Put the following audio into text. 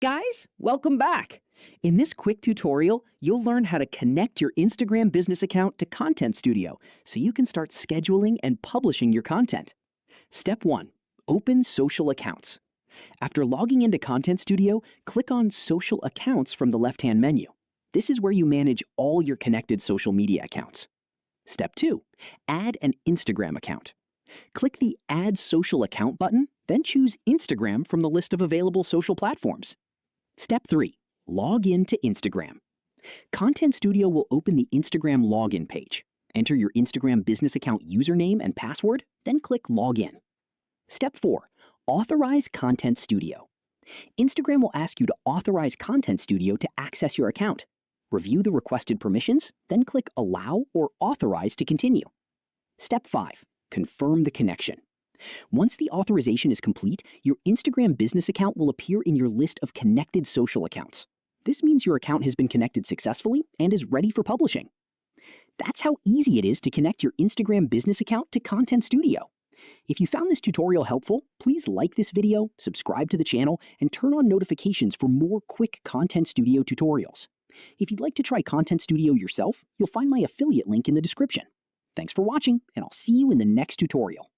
Guys, welcome back. In this quick tutorial, you'll learn how to connect your Instagram business account to ContentStudio so you can start scheduling and publishing your content. Step 1. Open social accounts. After logging into ContentStudio, click on Social Accounts from the left-hand menu. This is where you manage all your connected social media accounts. Step 2. Add an Instagram account. Click the Add Social Account button, then choose Instagram from the list of available social platforms. Step 3. Log in to Instagram. ContentStudio will open the Instagram login page. Enter your Instagram business account username and password, then click Login. Step 4. Authorize ContentStudio. Instagram will ask you to authorize ContentStudio to access your account. Review the requested permissions, then click Allow or Authorize to continue. Step 5. Confirm the connection. Once the authorization is complete, your Instagram business account will appear in your list of connected social accounts. This means your account has been connected successfully and is ready for publishing. That's how easy it is to connect your Instagram business account to ContentStudio. If you found this tutorial helpful, please like this video, subscribe to the channel, and turn on notifications for more quick ContentStudio tutorials. If you'd like to try ContentStudio yourself, you'll find my affiliate link in the description. Thanks for watching, and I'll see you in the next tutorial.